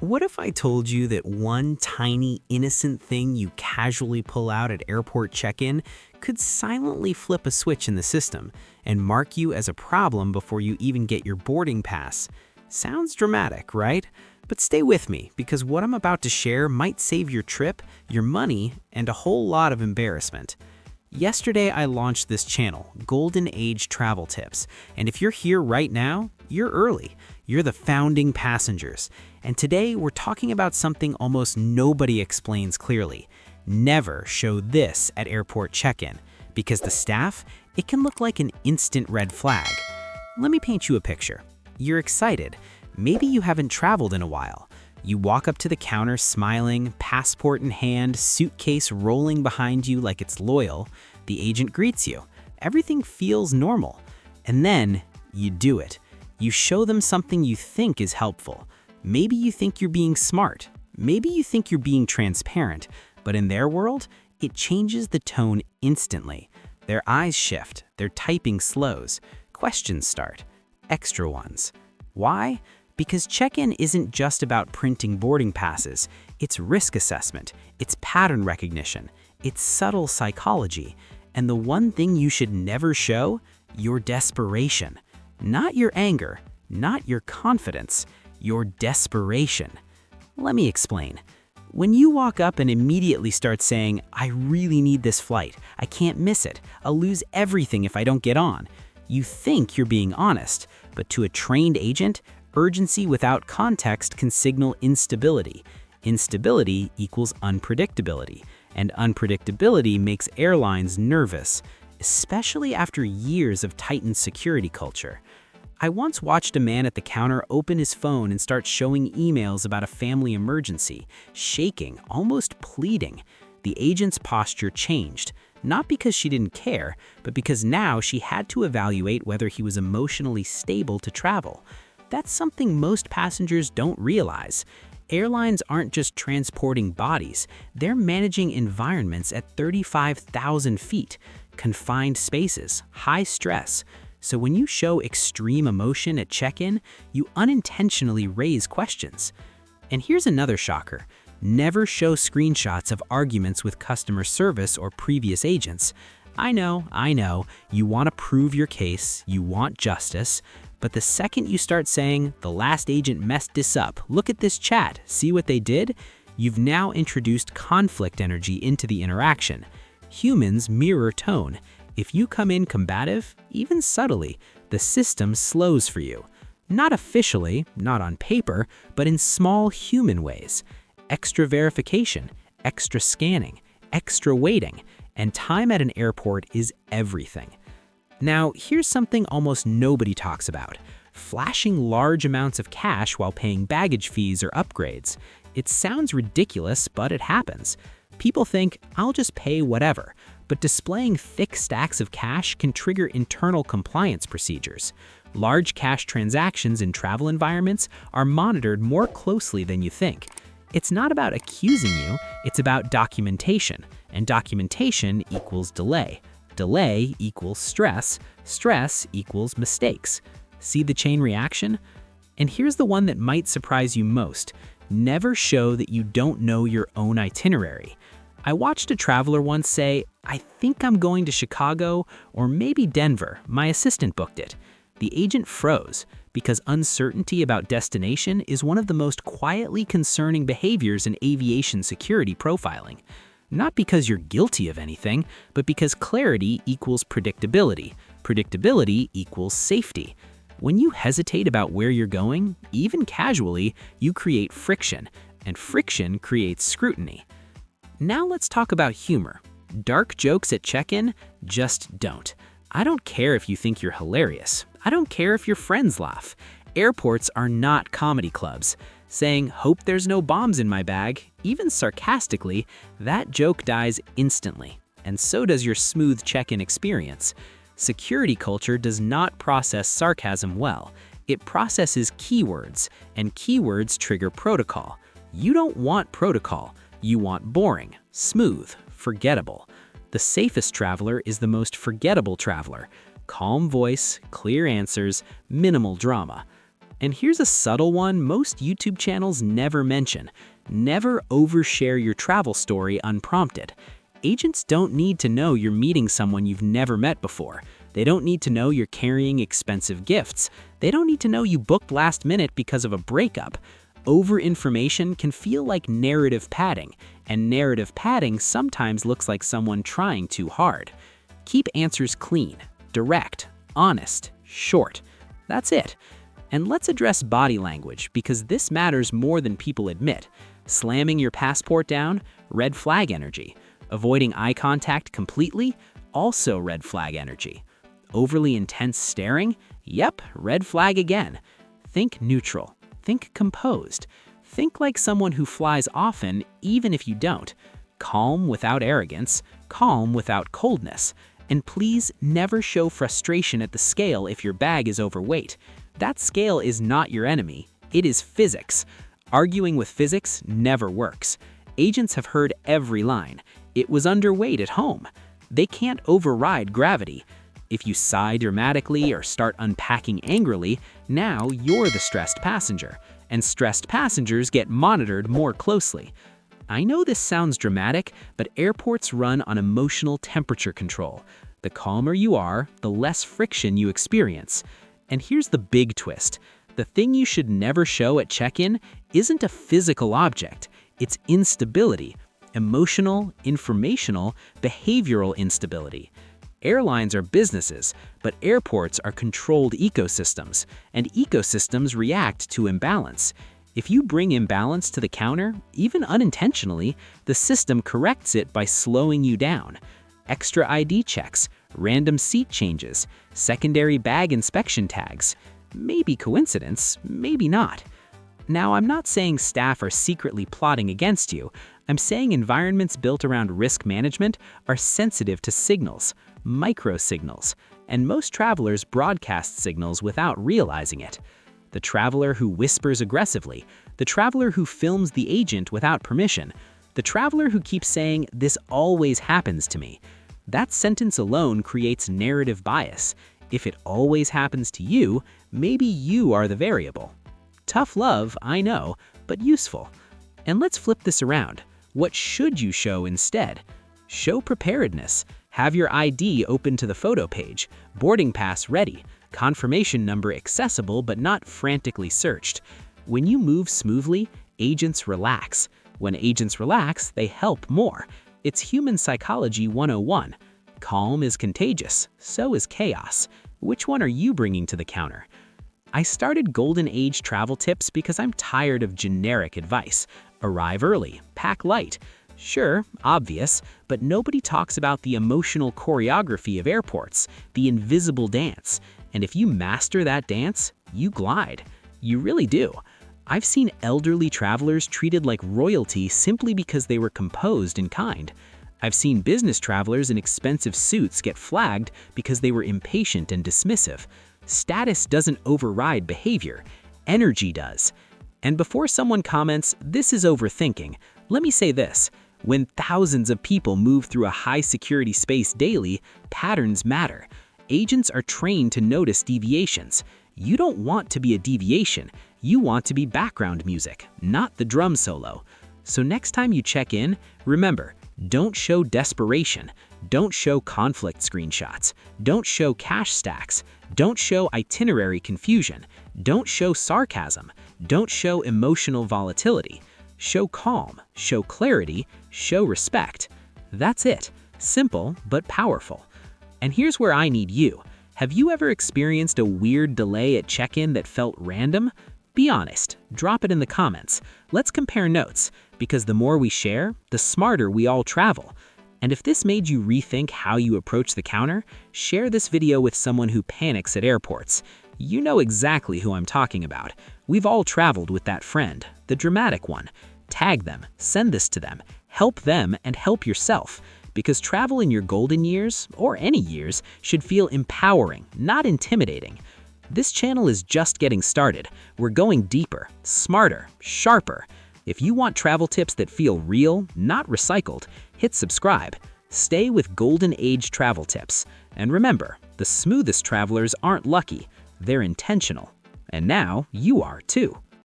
What if I told you that one tiny, innocent thing you casually pull out at airport check-in could silently flip a switch in the system and mark you as a problem before you even get your boarding pass? Sounds dramatic, right? But stay with me, because what I'm about to share might save your trip, your money, and a whole lot of embarrassment. Yesterday, I launched this channel, Golden Age Travel Tips, and if you're here right now, you're early. You're the founding passengers. And today, we're talking about something almost nobody explains clearly. Never show this at airport check-in, because the staff, it can look like an instant red flag. Let me paint you a picture. You're excited. Maybe you haven't traveled in a while. You walk up to the counter smiling, passport in hand, suitcase rolling behind you like it's loyal. The agent greets you. Everything feels normal. And then you do it. You show them something you think is helpful. Maybe you think you're being smart. Maybe you think you're being transparent. But in their world, it changes the tone instantly. Their eyes shift. Their typing slows. Questions start. Extra ones. Why? Because check-in isn't just about printing boarding passes. It's risk assessment, it's pattern recognition, it's subtle psychology. And the one thing you should never show? Your desperation. Not your anger, not your confidence, your desperation. Let me explain. When you walk up and immediately start saying, "I really need this flight, I can't miss it, I'll lose everything if I don't get on," you think you're being honest, but to a trained agent, urgency without context can signal instability. Instability equals unpredictability, and unpredictability makes airlines nervous, especially after years of tightened security culture. I once watched a man at the counter open his phone and start showing emails about a family emergency, shaking, almost pleading. The agent's posture changed, not because she didn't care, but because now she had to evaluate whether he was emotionally stable to travel. That's something most passengers don't realize. Airlines aren't just transporting bodies, they're managing environments at 35,000 feet, confined spaces, high stress. So when you show extreme emotion at check-in, you unintentionally raise questions. And here's another shocker. Never show screenshots of arguments with customer service or previous agents. I know, you want to prove your case, you want justice, but the second you start saying, "The last agent messed this up, look at this chat, see what they did," you've now introduced conflict energy into the interaction. Humans mirror tone. If you come in combative, even subtly, the system slows for you. Not officially, not on paper, but in small human ways. Extra verification, extra scanning, extra waiting, and time at an airport is everything. Now, here's something almost nobody talks about: flashing large amounts of cash while paying baggage fees or upgrades. It sounds ridiculous, but it happens. People think, "I'll just pay whatever," but displaying thick stacks of cash can trigger internal compliance procedures. Large cash transactions in travel environments are monitored more closely than you think. It's not about accusing you, it's about documentation, and documentation equals delay. Delay equals stress, stress equals mistakes. See the chain reaction? And here's the one that might surprise you most. Never show that you don't know your own itinerary. I watched a traveler once say, "I think I'm going to Chicago or maybe Denver, my assistant booked it." The agent froze, because uncertainty about destination is one of the most quietly concerning behaviors in aviation security profiling. Not because you're guilty of anything, but because clarity equals predictability. Predictability equals safety. When you hesitate about where you're going, even casually, you create friction, and friction creates scrutiny. Now let's talk about humor. Dark jokes at check-in? Just don't. I don't care if you think you're hilarious. I don't care if your friends laugh. Airports are not comedy clubs. Saying, "Hope there's no bombs in my bag," even sarcastically, that joke dies instantly. And so does your smooth check-in experience. Security culture does not process sarcasm well. It processes keywords, and keywords trigger protocol. You don't want protocol. You want boring, smooth, forgettable. The safest traveler is the most forgettable traveler. Calm voice, clear answers, minimal drama. And here's a subtle one most YouTube channels never mention. Never overshare your travel story unprompted. Agents don't need to know you're meeting someone you've never met before. They don't need to know you're carrying expensive gifts. They don't need to know you booked last minute because of a breakup. Over-information can feel like narrative padding, and narrative padding sometimes looks like someone trying too hard. Keep answers clean, direct, honest, short. That's it. And let's address body language, because this matters more than people admit. Slamming your passport down, red flag energy. Avoiding eye contact completely, also red flag energy. Overly intense staring, yep, red flag again. Think neutral. Think composed. Think like someone who flies often, even if you don't. Calm without arrogance, calm without coldness. And please never show frustration at the scale if your bag is overweight. That scale is not your enemy, it is physics. Arguing with physics never works. Agents have heard every line. It was underweight at home. They can't override gravity. If you sigh dramatically or start unpacking angrily, now you're the stressed passenger, and stressed passengers get monitored more closely. I know this sounds dramatic, but airports run on emotional temperature control. The calmer you are, the less friction you experience. And here's the big twist. The thing you should never show at check-in isn't a physical object. It's instability. Emotional, informational, behavioral instability. Airlines are businesses, but airports are controlled ecosystems, and ecosystems react to imbalance. If you bring imbalance to the counter, even unintentionally, the system corrects it by slowing you down. Extra ID checks, random seat changes, secondary bag inspection tags. Maybe coincidence, maybe not. Now, I'm not saying staff are secretly plotting against you. I'm saying environments built around risk management are sensitive to signals, micro signals, and most travelers broadcast signals without realizing it. The traveler who whispers aggressively, the traveler who films the agent without permission, the traveler who keeps saying, "This always happens to me." That sentence alone creates narrative bias. If it always happens to you, maybe you are the variable. Tough love, I know, but useful. And let's flip this around. What should you show instead? Show preparedness. Have your ID open to the photo page, boarding pass ready, confirmation number accessible but not frantically searched. When you move smoothly, agents relax. When agents relax, they help more. It's human psychology 101. Calm is contagious, so is chaos. Which one are you bringing to the counter? I started Golden Age travel tips because I'm tired of generic advice. Arrive early, pack light. Sure, obvious, but nobody talks about the emotional choreography of airports, the invisible dance. And if you master that dance, you glide. You really do. I've seen elderly travelers treated like royalty simply because they were composed and kind. I've seen business travelers in expensive suits get flagged because they were impatient and dismissive. Status doesn't override behavior. Energy does. And before someone comments, "This is overthinking," let me say this. When thousands of people move through a high-security space daily, patterns matter. Agents are trained to notice deviations. You don't want to be a deviation. You want to be background music, not the drum solo. So next time you check in, remember, don't show desperation. Don't show conflict screenshots. Don't show cash stacks. Don't show itinerary confusion. Don't show sarcasm. Don't show emotional volatility. Show calm, show clarity, show respect. That's it. Simple but powerful. And here's where I need you. Have you ever experienced a weird delay at check-in that felt random? Be honest. Drop it in the comments. Let's compare notes, because the more we share, the smarter we all travel. And if this made you rethink how you approach the counter, share this video with someone who panics at airports. You know exactly who I'm talking about. We've all traveled with that friend, the dramatic one. Tag them, send this to them, help them, and help yourself. Because travel in your golden years, or any years, should feel empowering, not intimidating. This channel is just getting started. We're going deeper, smarter, sharper. If you want travel tips that feel real, not recycled, hit subscribe. Stay with Golden Age travel tips. And remember, the smoothest travelers aren't lucky, they're intentional. and now you are too.